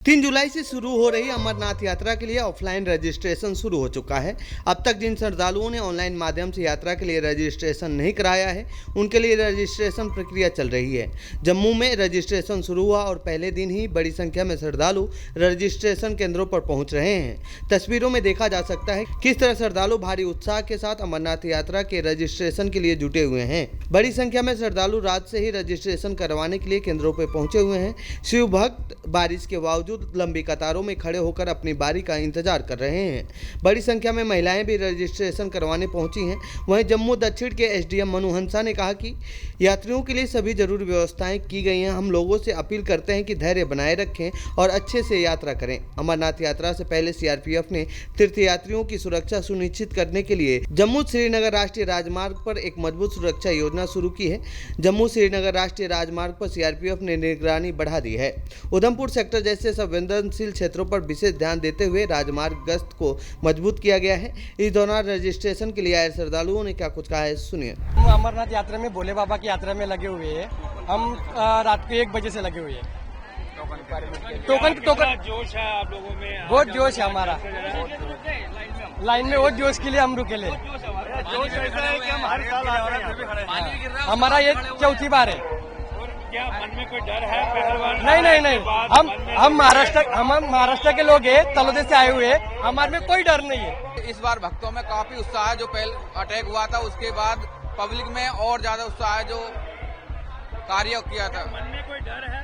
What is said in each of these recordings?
3 जुलाई से शुरू हो रही अमरनाथ यात्रा के लिए ऑफलाइन रजिस्ट्रेशन शुरू हो चुका है। अब तक जिन श्रद्धालुओं ने ऑनलाइन माध्यम से यात्रा के लिए रजिस्ट्रेशन नहीं कराया है, उनके लिए रजिस्ट्रेशन प्रक्रिया चल रही है। जम्मू में रजिस्ट्रेशन शुरू हुआ और पहले दिन ही बड़ी संख्या में श्रद्धालु रजिस्ट्रेशन केंद्रों पर पहुंच रहे हैं। तस्वीरों में देखा जा सकता है किस तरह श्रद्धालु भारी उत्साह के साथ अमरनाथ यात्रा के रजिस्ट्रेशन के लिए जुटे हुए हैं। बड़ी संख्या में श्रद्धालु रात से ही रजिस्ट्रेशन करवाने के लिए केंद्रों पर पहुंचे हुए हैं। शिव भक्त बारिश के बावजूद लंबी कतारों में खड़े होकर अपनी बारी का इंतजार कर रहे हैं। बड़ी संख्या में महिलाएं भी रजिस्ट्रेशन करवाने पहुंची हैं। वहीं जम्मू दक्षिण के एसडीएम मनु हंसा ने कहा कि यात्रियों के लिए सभी जरूरी व्यवस्थाएं की गई हैं। हम लोगों से अपील करते हैं कि धैर्य बनाए रखें और अच्छे से यात्रा करें। अमरनाथ यात्रा से पहले सीआरपीएफ ने तीर्थयात्रियों की सुरक्षा सुनिश्चित करने के लिए जम्मू श्रीनगर राष्ट्रीय राजमार्ग पर एक मजबूत सुरक्षा योजना शुरू की है। जम्मू श्रीनगर राष्ट्रीय राजमार्ग पर सीआरपीएफ ने निगरानी बढ़ा दी है। उधमपुर सेक्टर जैसे संवेदनशील क्षेत्रों पर विशेष ध्यान देते हुए राजमार्ग गश्त को मजबूत किया गया है। इस दौरान रजिस्ट्रेशन के लिए आए श्रद्धालुओं ने क्या कुछ कहा है, सुनिए। हम अमरनाथ यात्रा में भोले बाबा की यात्रा में लगे हुए हैं। हम रात को 1 बजे से लगे हुए हैं। टोकन जोश है आप लोगों में? बहुत जोश है हमारा। लाइन में बहुत जोश के लिए हम रुके ले। जोश ऐसा है कि हम हर साल आते हैं। हमारा ये 4थी बार है। क्या मन में कोई डर है पहलवान? नहीं। हम महाराष्ट्र के लोग हैं, तलोदे से आए हुए हैं। हमारे में कोई डर नहीं है। इस बार भक्तों में काफी उत्साह है। जो पहले अटैक हुआ था उसके बाद पब्लिक में और ज्यादा उत्साह है। जो कार्य किया था मन में कोई डर है?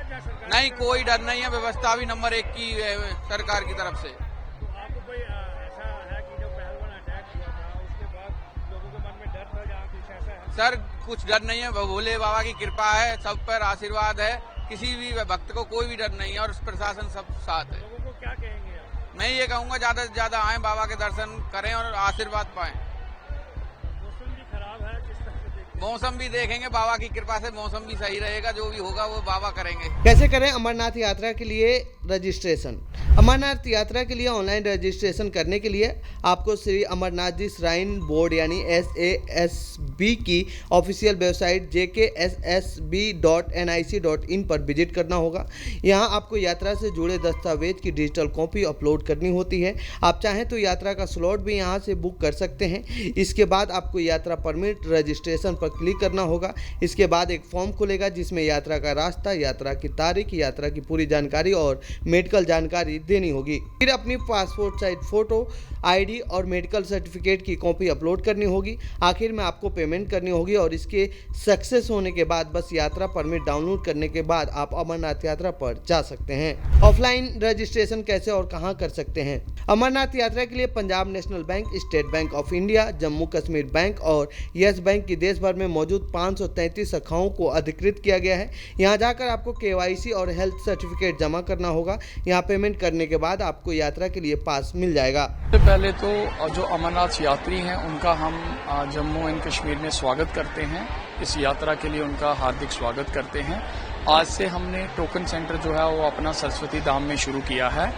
नहीं, कोई डर नहीं है। व्यवस्था भी नंबर 1 की है सरकार की तरफ से। तो आपको कोई ऐसा है कि जो पहलवान अटैक हुआ था उसके बाद लोगों के मन में डर था, जहाँ कुछ ऐसा है? सर कुछ डर नहीं है। भोले बाबा की कृपा है, सब पर आशीर्वाद है। किसी भी भक्त को कोई भी डर नहीं है और प्रशासन सब साथ है। लोगों को क्या कहेंगे आप? मैं ये कहूँगा ज्यादा से ज्यादा आए, बाबा के दर्शन करें और आशीर्वाद पाएं। मौसम भी खराब है, किस तरह से देखते हैं? मौसम भी देखेंगे, बाबा की कृपा से मौसम भी सही रहेगा। जो भी होगा वो बाबा करेंगे। कैसे करें अमरनाथ यात्रा के लिए रजिस्ट्रेशन? अमरनाथ यात्रा के लिए ऑनलाइन रजिस्ट्रेशन करने के लिए आपको श्री अमरनाथ जी श्राइन बोर्ड यानी SASB की ऑफिशियल वेबसाइट jkssb.nic.in पर विजिट करना होगा। यहां आपको यात्रा से जुड़े दस्तावेज की डिजिटल कॉपी अपलोड करनी होती है। आप चाहें तो यात्रा का स्लॉट भी यहां से बुक कर सकते हैं। इसके बाद आपको यात्रा परमिट रजिस्ट्रेशन पर क्लिक करना होगा। इसके बाद एक फॉर्म खुलेगा जिसमें यात्रा का रास्ता, यात्रा की तारीख, यात्रा की पूरी जानकारी और मेडिकल जानकारी देनी होगी। फिर अपनी पासपोर्ट साइज फोटो, ID और मेडिकल सर्टिफिकेट की कॉपी अपलोड करनी होगी। आखिर में आपको पेमेंट करनी होगी और इसके सक्सेस होने के बाद बस यात्रा परमिट डाउनलोड करने के बाद आप अमरनाथ यात्रा पर जा सकते हैं। ऑफलाइन रजिस्ट्रेशन कैसे और कहां कर सकते हैं? अमरनाथ यात्रा के लिए Punjab national bank, state bank of India, Jammu Kashmir bank और यस बैंक की देश भर में मौजूद 533 शाखाओं को अधिकृत किया गया है। यहाँ जाकर आपको KYC और हेल्थ सर्टिफिकेट जमा करना होगा। यहाँ पेमेंट करने के बाद आपको यात्रा के लिए पास मिल जाएगा। सबसे पहले तो जो अमरनाथ यात्री हैं उनका हम जम्मू एंड कश्मीर में स्वागत करते हैं। इस यात्रा के लिए उनका हार्दिक स्वागत करते हैं। आज से हमने टोकन सेंटर जो है वो अपना सरस्वती धाम में शुरू किया है।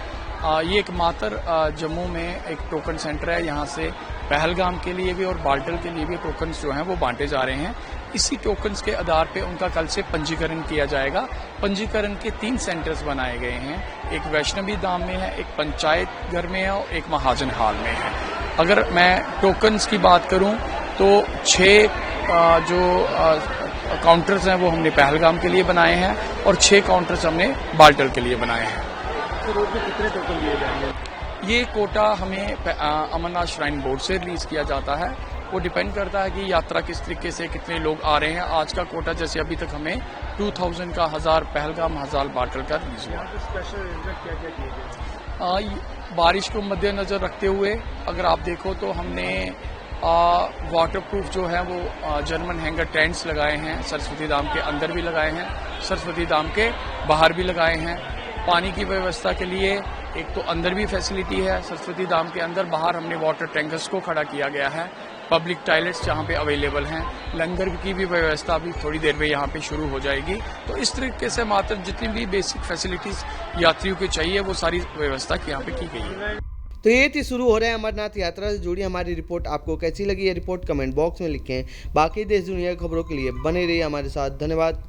ये एकमात्र जम्मू में एक टोकन सेंटर है। यहाँ से पहलगाम के लिए भी और बाल्टल के लिए भी टोकन्स जो हैं वो बांटे जा रहे हैं। इसी टोकन्स के आधार पे उनका कल से पंजीकरण किया जाएगा। पंजीकरण के 3 सेंटर्स बनाए गए हैं। एक वैष्णवी धाम में है, एक पंचायत घर में है और एक महाजन हाल में है। अगर मैं टोकन्स की बात करूं तो 6 जो काउंटर्स हैं वो हमने पहलगाम के लिए बनाए हैं और 6 काउंटर्स हमने बाल्टल के लिए बनाए हैं। रोज में कितने टोकन दिए जाएंगे? ये कोटा हमें अमरनाथ श्राइन बोर्ड से रिलीज किया जाता है। वो डिपेंड करता है कि यात्रा किस तरीके से कितने लोग आ रहे हैं। आज का कोटा जैसे अभी तक हमें 2000 का 1000 पहलगाम, 1000 बाटल का रिलीज हुआ। स्पेशल अरेंजमेंट क्या क्या किए गए? बारिश को मद्देनजर रखते हुए अगर आप देखो तो हमने वाटरप्रूफ जो है वो जर्मन हैंगर टेंट्स लगाए हैं। सरस्वती धाम के अंदर भी लगाए हैं, सरस्वती धाम के बाहर भी लगाए हैं। पानी की व्यवस्था के लिए एक तो अंदर भी फैसिलिटी है सरस्वती धाम के अंदर, बाहर हमने वाटर टैंकर्स को खड़ा किया गया है। पब्लिक टॉयलेट्स जहाँ पे अवेलेबल हैं। लंगर की भी व्यवस्था अभी थोड़ी देर में यहाँ पे शुरू हो जाएगी। तो इस तरीके से मात्र जितनी भी बेसिक फैसिलिटीज यात्रियों को चाहिए वो सारी व्यवस्था यहाँ पे की गई है। तो ये थी शुरू हो रहे हैं अमरनाथ यात्रा से जुड़ी हमारी रिपोर्ट। आपको कैसी लगी ये रिपोर्ट कमेंट बॉक्स में लिखें। बाकी देश दुनिया की खबरों के लिए बने रहिए हमारे साथ। धन्यवाद।